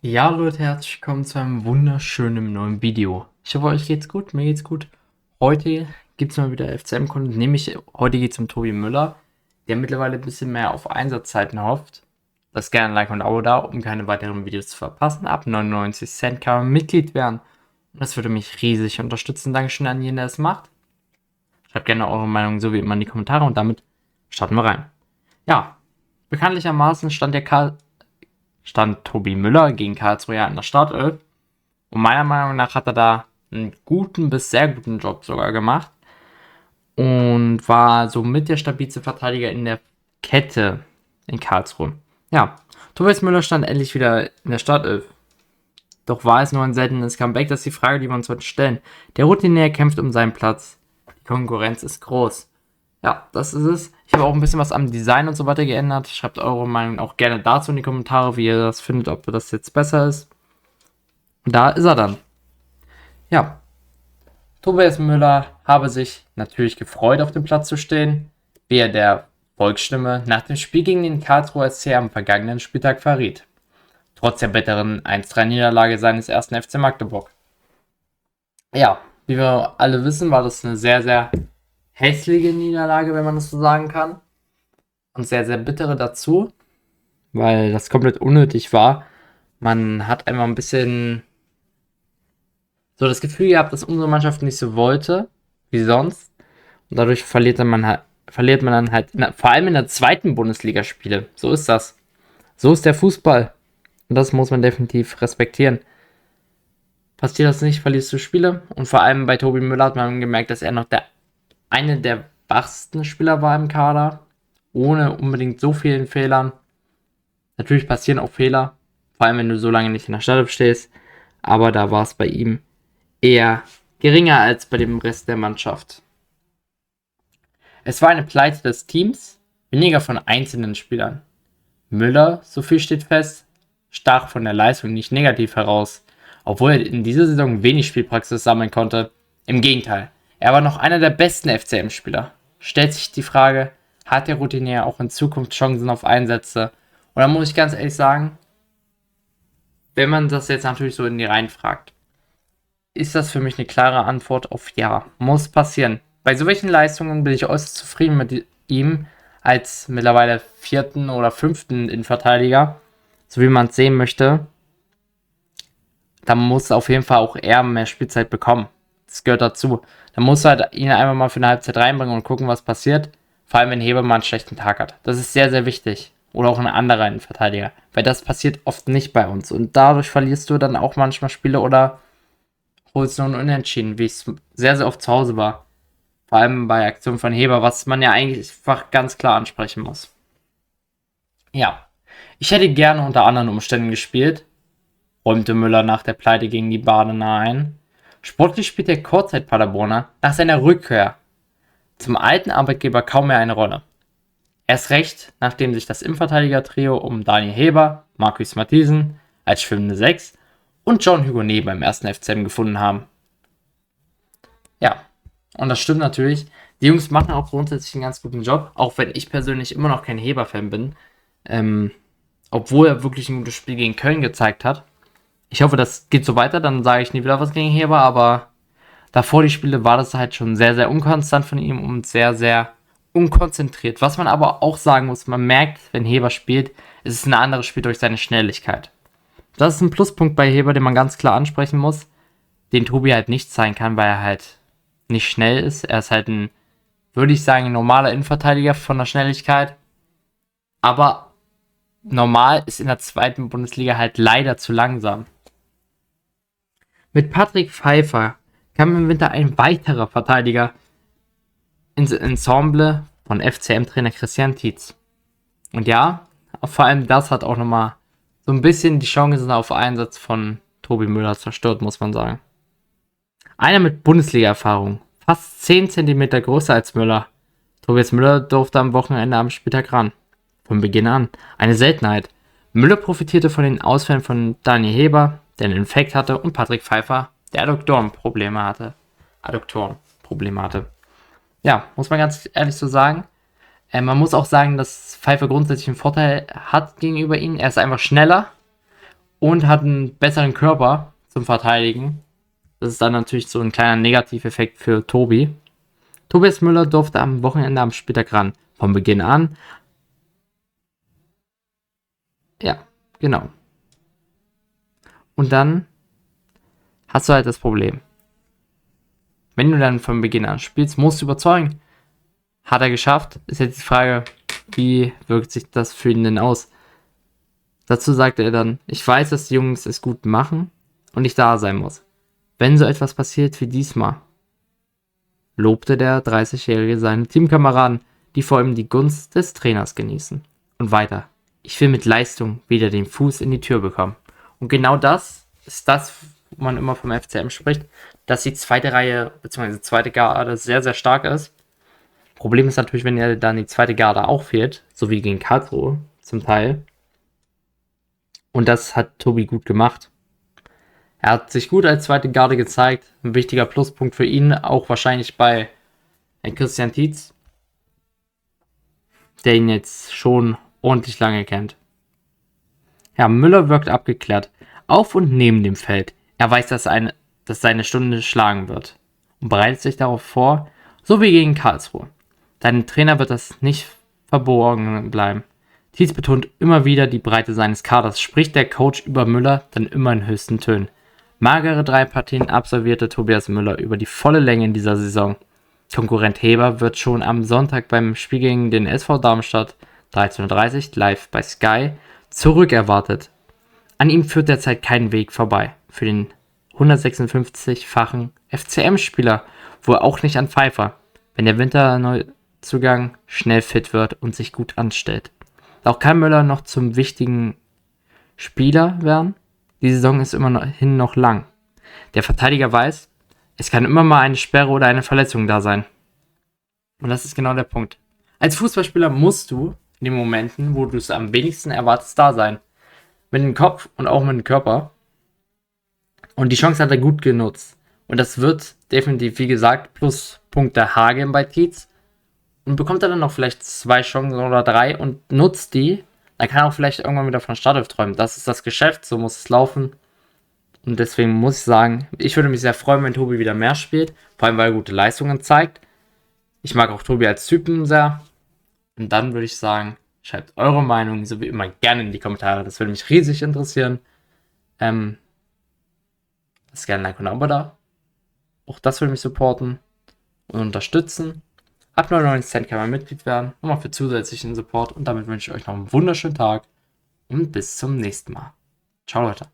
Ja, Leute, herzlich willkommen zu einem wunderschönen neuen Video. Ich hoffe, euch geht's gut, mir geht's gut. Heute gibt's mal wieder FCM-Content, nämlich heute geht's um Tobi Müller, der mittlerweile ein bisschen mehr auf Einsatzzeiten hofft. Lasst gerne ein Like und ein Abo da, um keine weiteren Videos zu verpassen. Ab 99 Cent kann man Mitglied werden. Und das würde mich riesig unterstützen. Dankeschön an jeden, der es macht. Schreibt gerne eure Meinung so wie immer in die Kommentare und damit starten wir rein. Ja, bekanntlichermaßen stand Tobi Müller gegen Karlsruhe ja in der Startelf. Und meiner Meinung nach hat er da einen guten bis sehr guten Job sogar gemacht. Und war somit der stabilste Verteidiger in der Kette in Karlsruhe. Ja, Tobias Müller stand endlich wieder in der Startelf. Doch war es nur ein seltenes Comeback? Das ist die Frage, die wir uns heute stellen. Der Routinier kämpft um seinen Platz. Die Konkurrenz ist groß. Ja, das ist es. Ich habe auch ein bisschen was am Design und so weiter geändert. Schreibt eure Meinung auch gerne dazu in die Kommentare, wie ihr das findet, ob das jetzt besser ist. Und da ist er dann. Ja, Tobias Müller habe sich natürlich gefreut, auf dem Platz zu stehen, wie er der Volksstimme nach dem Spiel gegen den Karlsruher SC am vergangenen Spieltag verriet. Trotz der bitteren 1:3-Niederlage seines ersten FC Magdeburg. Ja, wie wir alle wissen, war das eine sehr, sehr hässliche Niederlage, wenn man das so sagen kann. Und sehr, sehr bittere dazu, weil das komplett unnötig war. Man hat einfach ein bisschen so das Gefühl gehabt, dass unsere Mannschaft nicht so wollte wie sonst. Und dadurch verliert man dann halt, vor allem in der zweiten Bundesliga Spiele. So ist das. So ist der Fußball. Und das muss man definitiv respektieren. Passiert das nicht, verlierst du Spiele. Und vor allem bei Tobi Müller hat man gemerkt, dass er noch eine der wachsten Spieler war im Kader. Ohne unbedingt so vielen Fehlern. Natürlich passieren auch Fehler. Vor allem, wenn du so lange nicht in der Startelf stehst. Aber da war es bei ihm eher geringer als bei dem Rest der Mannschaft. Es war eine Pleite des Teams, weniger von einzelnen Spielern. Müller, so viel steht fest, stach von der Leistung nicht negativ heraus, obwohl er in dieser Saison wenig Spielpraxis sammeln konnte. Im Gegenteil, er war noch einer der besten FCM-Spieler. Stellt sich die Frage, hat der Routinier auch in Zukunft Chancen auf Einsätze? Und da muss ich ganz ehrlich sagen, wenn man das jetzt natürlich so in die Reihen fragt, ist das für mich eine klare Antwort auf Ja. Muss passieren. Bei solchen Leistungen bin ich äußerst zufrieden mit ihm als mittlerweile vierten oder fünften Innenverteidiger, so wie man es sehen möchte. Da muss auf jeden Fall auch er mehr Spielzeit bekommen. Das gehört dazu. Da muss halt ihn einfach mal für eine Halbzeit reinbringen und gucken, was passiert. Vor allem, wenn Heber mal einen schlechten Tag hat. Das ist sehr, sehr wichtig. Oder auch ein anderer Innenverteidiger. Weil das passiert oft nicht bei uns. Und dadurch verlierst du dann auch manchmal Spiele oder holst nur ein Unentschieden, wie es sehr, sehr oft zu Hause war. Vor allem bei Aktionen von Heber, was man ja eigentlich einfach ganz klar ansprechen muss. Ja, ich hätte gerne unter anderen Umständen gespielt, räumte Müller nach der Pleite gegen die Badener ein. Sportlich spielt der Kurzzeit-Paderborner nach seiner Rückkehr zum alten Arbeitgeber kaum mehr eine Rolle. Erst recht, nachdem sich das Innenverteidiger-Trio um Daniel Heber, Markus Matthiesen als schwimmende 6 und John Hugonet beim ersten FCM gefunden haben. Ja, und das stimmt natürlich. Die Jungs machen auch grundsätzlich einen ganz guten Job, auch wenn ich persönlich immer noch kein Heber-Fan bin. Obwohl er wirklich ein gutes Spiel gegen Köln gezeigt hat. Ich hoffe, das geht so weiter, dann sage ich nie wieder was gegen Heber, aber davor die Spiele war das halt schon sehr, sehr unkonstant von ihm und sehr, sehr unkonzentriert. Was man aber auch sagen muss, man merkt, wenn Heber spielt, es ist ein anderes Spiel durch seine Schnelligkeit. Das ist ein Pluspunkt bei Heber, den man ganz klar ansprechen muss, den Tobi halt nicht zeigen kann, weil er halt nicht schnell ist. Er ist halt ein, würde ich sagen, ein normaler Innenverteidiger von der Schnelligkeit. Aber normal ist in der zweiten Bundesliga halt leider zu langsam. Mit Patrick Pfeiffer kam im Winter ein weiterer Verteidiger ins Ensemble von FCM-Trainer Christian Tietz. Und ja, vor allem das hat auch nochmal so ein bisschen die Chancen auf Einsatz von Tobi Müller zerstört, muss man sagen. Einer mit Bundesliga-Erfahrung, fast 10 Zentimeter größer als Müller. Tobias Müller durfte am Wochenende am Spieltag ran. Von Beginn an. Eine Seltenheit. Müller profitierte von den Ausfällen von Daniel Heber, der einen Infekt hatte, und Patrick Pfeiffer, der Adduktorenprobleme hatte. Ja, muss man ganz ehrlich so sagen. Man muss auch sagen, dass Pfeiffer grundsätzlich einen Vorteil hat gegenüber ihm. Er ist einfach schneller und hat einen besseren Körper zum Verteidigen. Das ist dann natürlich so ein kleiner Negativeffekt für Tobi. Tobias Müller durfte am Wochenende am Spieltag ran. Von Beginn an. Ja, genau. Und dann hast du halt das Problem. Wenn du dann von Beginn an spielst, musst du überzeugen. Hat er geschafft? Ist jetzt die Frage, wie wirkt sich das für ihn denn aus? Dazu sagte er dann, ich weiß, dass die Jungs es gut machen und ich da sein muss. Wenn so etwas passiert wie diesmal, lobte der 30-Jährige seine Teamkameraden, die vor allem die Gunst des Trainers genießen. Und weiter, ich will mit Leistung wieder den Fuß in die Tür bekommen. Und genau das ist das, wo man immer vom FCM spricht, dass die zweite Reihe bzw. zweite Garde sehr, sehr stark ist. Problem ist natürlich, wenn ja dann die zweite Garde auch fehlt, so wie gegen Karlsruhe zum Teil. Und das hat Tobi gut gemacht. Er hat sich gut als zweite Garde gezeigt. Ein wichtiger Pluspunkt für ihn, auch wahrscheinlich bei Christian Tietz, der ihn jetzt schon ordentlich lange kennt. Ja, Müller wirkt abgeklärt. Auf und neben dem Feld. Er weiß, dass seine Stunde schlagen wird. Und bereitet sich darauf vor, so wie gegen Karlsruhe. Deinem Trainer wird das nicht verborgen bleiben. Tietz betont immer wieder die Breite seines Kaders, spricht der Coach über Müller dann immer in höchsten Tönen. Magere 3 Partien absolvierte Tobias Müller über die volle Länge in dieser Saison. Konkurrent Heber wird schon am Sonntag beim Spiel gegen den SV Darmstadt 13:30 Uhr live bei Sky zurückerwartet. An ihm führt derzeit kein Weg vorbei. Für den 156-fachen FCM-Spieler, wohl auch nicht an Pfeiffer, wenn der Winterneuzugang schnell fit wird und sich gut anstellt. Auch kann Müller noch zum wichtigen Spieler werden. Die Saison ist immerhin noch lang. Der Verteidiger weiß, es kann immer mal eine Sperre oder eine Verletzung da sein. Und das ist genau der Punkt. Als Fußballspieler musst du in den Momenten, wo du es am wenigsten erwartest, da sein. Mit dem Kopf und auch mit dem Körper. Und die Chance hat er gut genutzt. Und das wird definitiv, wie gesagt, Pluspunkte Hagen bei Tietz. Und bekommt er dann noch vielleicht 2 Chancen oder 3 und nutzt die, dann kann er auch vielleicht irgendwann wieder von Startelf träumen. Das ist das Geschäft, so muss es laufen. Und deswegen muss ich sagen, ich würde mich sehr freuen, wenn Tobi wieder mehr spielt. Vor allem, weil er gute Leistungen zeigt. Ich mag auch Tobi als Typen sehr. Und dann würde ich sagen, schreibt eure Meinung so wie immer gerne in die Kommentare. Das würde mich riesig interessieren. Lasst gerne ein Like und ein Abo da. Auch das würde mich supporten und unterstützen. Ab 99 Cent kann man Mitglied werden. Nochmal für zusätzlichen Support. Und damit wünsche ich euch noch einen wunderschönen Tag. Und bis zum nächsten Mal. Ciao, Leute.